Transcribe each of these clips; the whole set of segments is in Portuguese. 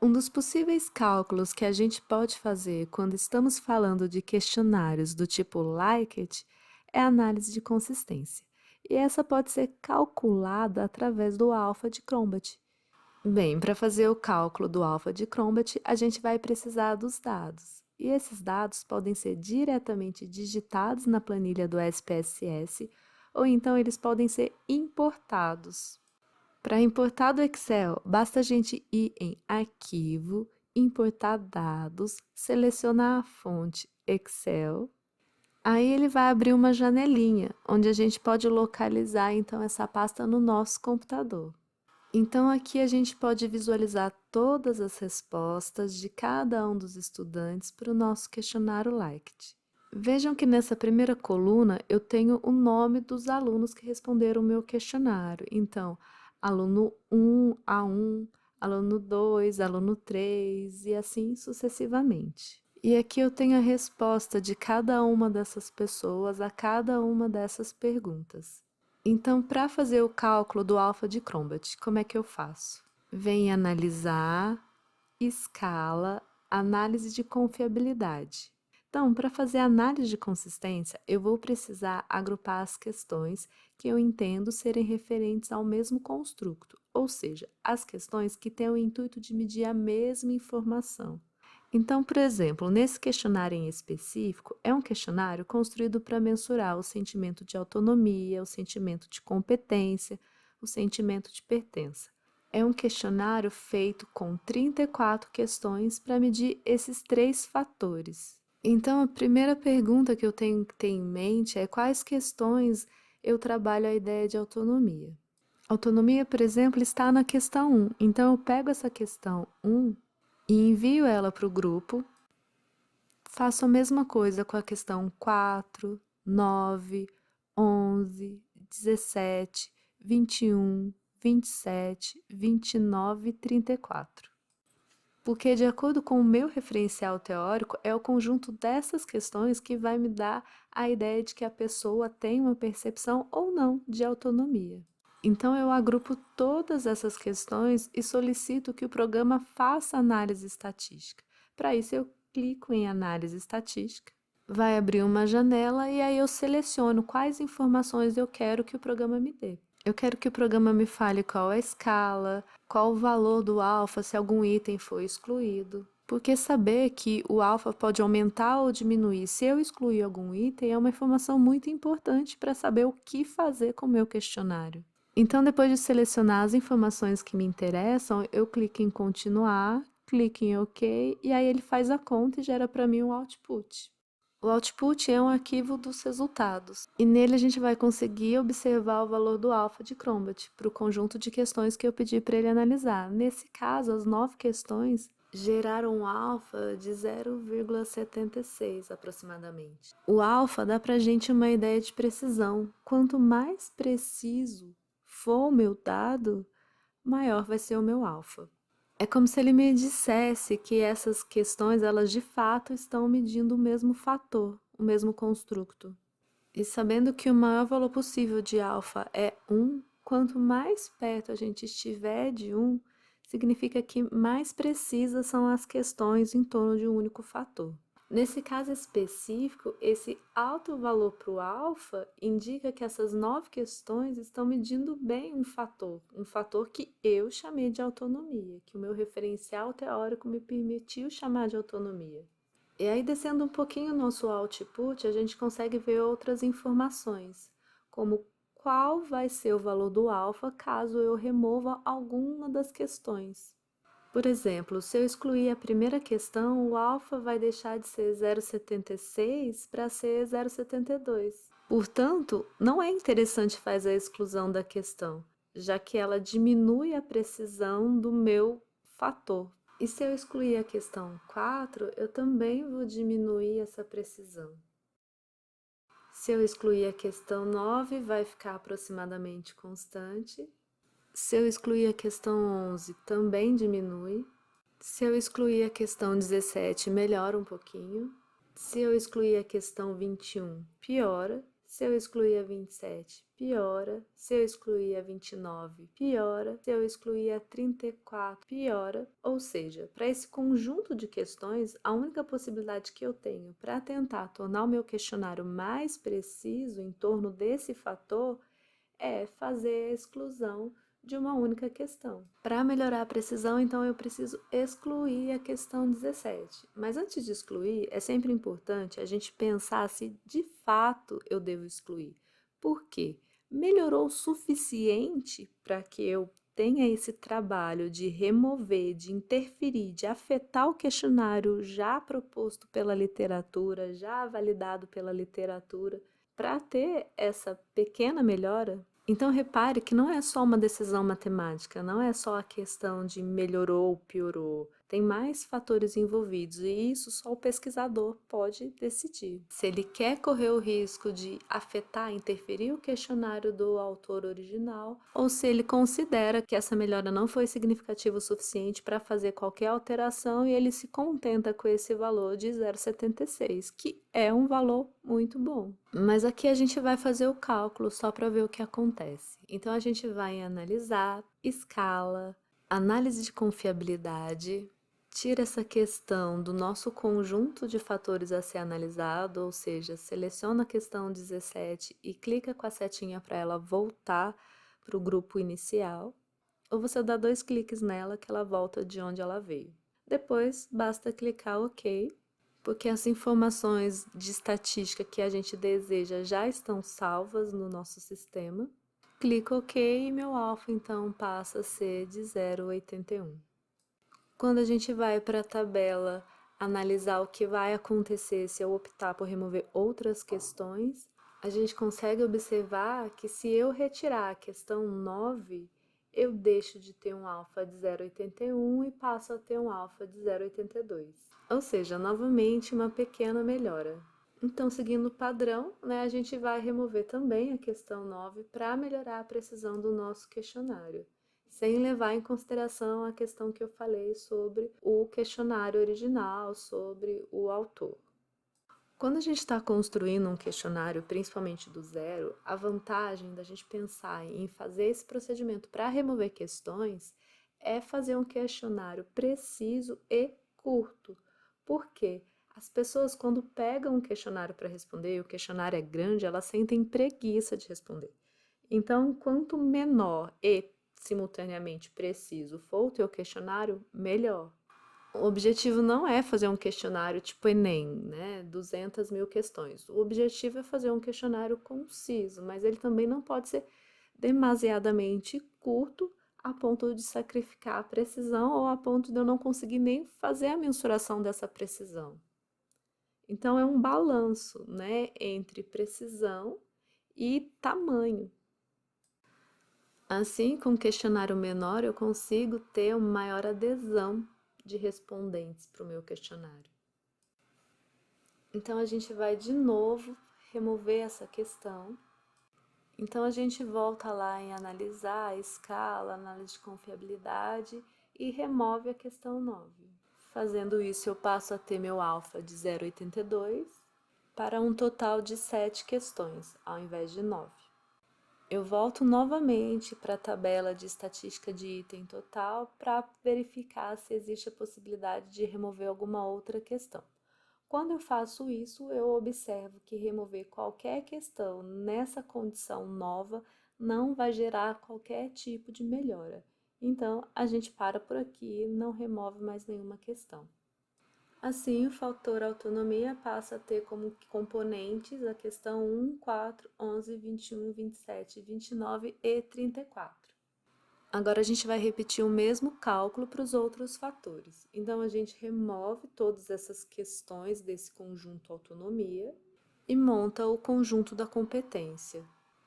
Um dos possíveis cálculos que a gente pode fazer quando estamos falando de questionários do tipo Likert é a análise de consistência, e essa pode ser calculada através do alfa de Crombat. Bem, para fazer o cálculo do alfa de Crombat, a gente vai precisar dos dados, e esses dados podem ser diretamente digitados na planilha do SPSS, ou então eles podem ser importados. Para importar do Excel, basta a gente ir em Arquivo, Importar dados, selecionar a fonte Excel. Aí ele vai abrir uma janelinha, onde a gente pode localizar então essa pasta no nosso computador. Então aqui a gente pode visualizar todas as respostas de cada um dos estudantes para o nosso questionário Likert. Vejam que nessa primeira coluna eu tenho o nome dos alunos que responderam o meu questionário. Então, aluno 1, A1, aluno 2, aluno 3 e assim sucessivamente. E aqui eu tenho a resposta de cada uma dessas pessoas a cada uma dessas perguntas. Então, para fazer o cálculo do alfa de Crombat, como é que eu faço? Vem analisar, escala, análise de confiabilidade. Então, para fazer análise de consistência, eu vou precisar agrupar as questões que eu entendo serem referentes ao mesmo construto, ou seja, as questões que têm o intuito de medir a mesma informação. Então, por exemplo, nesse questionário em específico, é um questionário construído para mensurar o sentimento de autonomia, o sentimento de competência, o sentimento de pertença. É um questionário feito com 34 questões para medir esses três fatores. Então, a primeira pergunta que eu tenho que ter em mente é quais questões eu trabalho a ideia de autonomia. Autonomia, por exemplo, está na questão 1. Então, eu pego essa questão 1 e envio ela para o grupo. Faço a mesma coisa com a questão 4, 9, 11, 17, 21, 27, 29 e 34. Porque, de acordo com o meu referencial teórico, é o conjunto dessas questões que vai me dar a ideia de que a pessoa tem uma percepção ou não de autonomia. Então, eu agrupo todas essas questões e solicito que o programa faça análise estatística. Para isso, eu clico em análise estatística, vai abrir uma janela e aí eu seleciono quais informações eu quero que o programa me dê. Eu quero que o programa me fale qual é a escala, qual o valor do alfa se algum item foi excluído. Porque saber que o alfa pode aumentar ou diminuir se eu excluir algum item é uma informação muito importante para saber o que fazer com o meu questionário. Então, depois de selecionar as informações que me interessam, eu clico em continuar, clico em OK e aí ele faz a conta e gera para mim um output. O output é um arquivo dos resultados, e nele a gente vai conseguir observar o valor do alfa de Crombat para o conjunto de questões que eu pedi para ele analisar. Nesse caso, as 9 questões geraram um alfa de 0,76 aproximadamente. O alfa dá para a gente uma ideia de precisão. Quanto mais preciso for o meu dado, maior vai ser o meu alfa. É como se ele me dissesse que essas questões, elas de fato estão medindo o mesmo fator, o mesmo construto. E sabendo que o maior valor possível de alfa é 1, quanto mais perto a gente estiver de 1, significa que mais precisas são as questões em torno de um único fator. Nesse caso específico, esse alto valor para o alfa indica que essas 9 questões estão medindo bem um fator que eu chamei de autonomia, que o meu referencial teórico me permitiu chamar de autonomia. E aí, descendo um pouquinho o nosso output, a gente consegue ver outras informações, como qual vai ser o valor do alfa caso eu remova alguma das questões. Por exemplo, se eu excluir a primeira questão, o alfa vai deixar de ser 0,76 para ser 0,72. Portanto, não é interessante fazer a exclusão da questão, já que ela diminui a precisão do meu fator. E se eu excluir a questão 4, eu também vou diminuir essa precisão. Se eu excluir a questão 9, vai ficar aproximadamente constante. Se eu excluir a questão 11, também diminui. Se eu excluir a questão 17, melhora um pouquinho. Se eu excluir a questão 21, piora. Se eu excluir a 27, piora. Se eu excluir a 29, piora. Se eu excluir a 34, piora. Ou seja, para esse conjunto de questões, a única possibilidade que eu tenho para tentar tornar o meu questionário mais preciso em torno desse fator é fazer a exclusão de uma única questão. Para melhorar a precisão, então eu preciso excluir a questão 17. Mas antes de excluir, é sempre importante a gente pensar se de fato eu devo excluir. Por quê? Melhorou o suficiente para que eu tenha esse trabalho de remover, de interferir, de afetar o questionário já proposto pela literatura, já validado pela literatura, para ter essa pequena melhora? Então, repare que não é só uma decisão matemática, não é só a questão de melhorou ou piorou. Tem mais fatores envolvidos e isso só o pesquisador pode decidir. Se ele quer correr o risco de afetar, interferir o questionário do autor original, ou se ele considera que essa melhora não foi significativa o suficiente para fazer qualquer alteração e ele se contenta com esse valor de 0,76, que é um valor muito bom. Mas aqui a gente vai fazer o cálculo só para ver o que acontece. Então a gente vai analisar escala, análise de confiabilidade, tira essa questão do nosso conjunto de fatores a ser analisado, ou seja, seleciona a questão 17 e clica com a setinha para ela voltar para o grupo inicial, ou você dá 2 cliques nela que ela volta de onde ela veio. Depois, basta clicar OK, porque as informações de estatística que a gente deseja já estão salvas no nosso sistema. Clico OK e meu alfa então passa a ser de 0,81. Quando a gente vai para a tabela analisar o que vai acontecer se eu optar por remover outras questões, a gente consegue observar que se eu retirar a questão 9, eu deixo de ter um alfa de 0,81 e passo a ter um alfa de 0,82. Ou seja, novamente uma pequena melhora. Então, seguindo o padrão, a gente vai remover também a questão 9 para melhorar a precisão do nosso questionário, sem levar em consideração a questão que eu falei sobre o questionário original, sobre o autor. Quando a gente está construindo um questionário, principalmente do zero, a vantagem da gente pensar em fazer esse procedimento para remover questões é fazer um questionário preciso e curto. Por quê? As pessoas, quando pegam um questionário para responder, e o questionário é grande, elas sentem preguiça de responder. Então, quanto menor e simultaneamente preciso for o teu questionário, melhor. O objetivo não é fazer um questionário tipo Enem, né? 200 mil questões. O objetivo é fazer um questionário conciso, mas ele também não pode ser demasiadamente curto a ponto de sacrificar a precisão ou a ponto de eu não conseguir nem fazer a mensuração dessa precisão. Então, é um balanço, né, entre precisão e tamanho. Assim, com um questionário menor, eu consigo ter uma maior adesão de respondentes para o meu questionário. Então, a gente vai de novo remover essa questão. Então, a gente volta lá em analisar a escala, análise de confiabilidade e remove a questão 9. Fazendo isso, eu passo a ter meu alfa de 0,82 para um total de 7 questões, ao invés de 9. Eu volto novamente para a tabela de estatística de item total para verificar se existe a possibilidade de remover alguma outra questão. Quando eu faço isso, eu observo que remover qualquer questão nessa condição nova não vai gerar qualquer tipo de melhora. Então, a gente para por aqui e não remove mais nenhuma questão. Assim, o fator autonomia passa a ter como componentes a questão 1, 4, 11, 21, 27, 29 e 34. Agora, a gente vai repetir o mesmo cálculo para os outros fatores. Então, a gente remove todas essas questões desse conjunto autonomia e monta o conjunto da competência.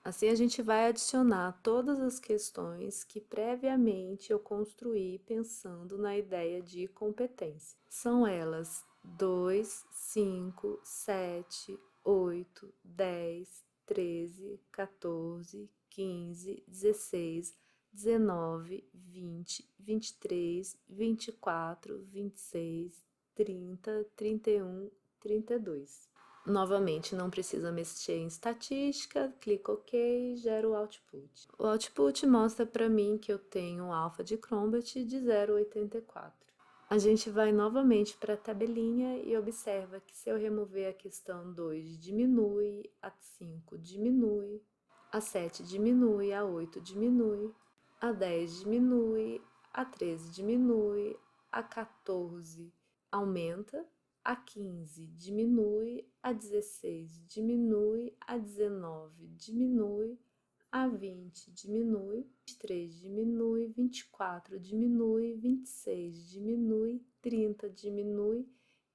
Assim, a gente vai adicionar todas as questões que previamente eu construí pensando na ideia de competência. São elas 2, 5, 7, 8, 10, 13, 14, 15, 16, 19, 20, 23, 24, 26, 30, 31, 32. Novamente, não precisa mexer em estatística, clico OK, gero o output. O output mostra para mim que eu tenho um alfa de Cronbach de 0,84. A gente vai novamente para a tabelinha e observa que se eu remover a questão 2, diminui, a 5 diminui, a 7 diminui, a 8 diminui, a 10 diminui, a 13 diminui, a 14 aumenta, a 15 diminui, a 16 diminui, a 19 diminui, a 20 diminui, 23 diminui, 24 diminui, 26 diminui, 30 diminui,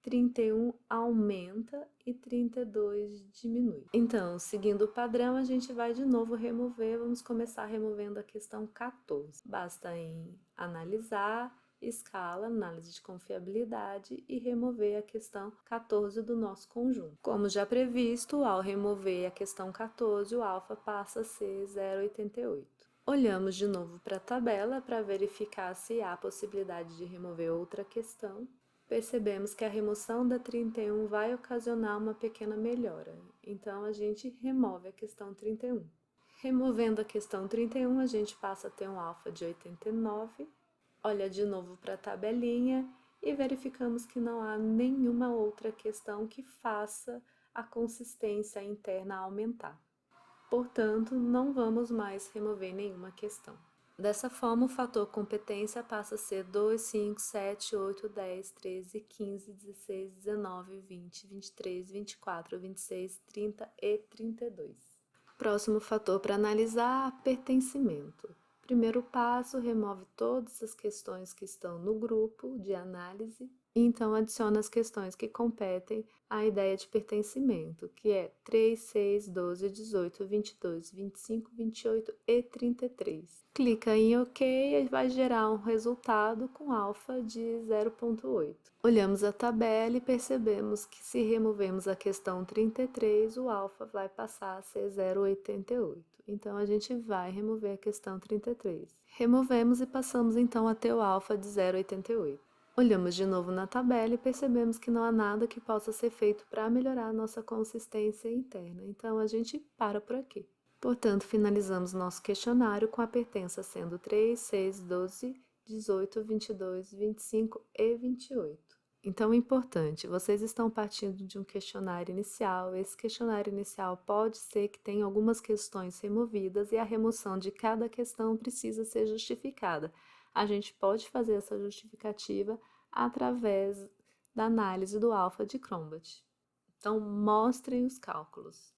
31 aumenta e 32 diminui. Então, seguindo o padrão, a gente vai de novo remover, vamos começar removendo a questão 14. Basta em analisar, escala, análise de confiabilidade e remover a questão 14 do nosso conjunto. Como já previsto, ao remover a questão 14, o alfa passa a ser 0,88. Olhamos de novo para a tabela para verificar se há possibilidade de remover outra questão. Percebemos que a remoção da 31 vai ocasionar uma pequena melhora, então a gente remove a questão 31. Removendo a questão 31, a gente passa a ter um alfa de 89. Olha de novo para a tabelinha e verificamos que não há nenhuma outra questão que faça a consistência interna aumentar. Portanto, não vamos mais remover nenhuma questão. Dessa forma, o fator competência passa a ser 2, 5, 7, 8, 10, 13, 15, 16, 19, 20, 23, 24, 26, 30 e 32. Próximo fator para analisar, pertencimento. Primeiro passo, remove todas as questões que estão no grupo de análise e então adiciona as questões que competem à ideia de pertencimento, que é 3, 6, 12, 18, 22, 25, 28 e 33. Clica em OK e vai gerar um resultado com alfa de 0,8. Olhamos a tabela e percebemos que se removemos a questão 33, o alfa vai passar a ser 0,88. Então, a gente vai remover a questão 33. Removemos e passamos então a ter o alfa de 0,88. Olhamos de novo na tabela e percebemos que não há nada que possa ser feito para melhorar a nossa consistência interna, então a gente para por aqui. Portanto, finalizamos nosso questionário com a pertença sendo 3, 6, 12, 18, 22, 25 e 28. Então, é importante, vocês estão partindo de um questionário inicial, esse questionário inicial pode ser que tenha algumas questões removidas e a remoção de cada questão precisa ser justificada. A gente pode fazer essa justificativa através da análise do alfa de Cronbach. Então, mostrem os cálculos.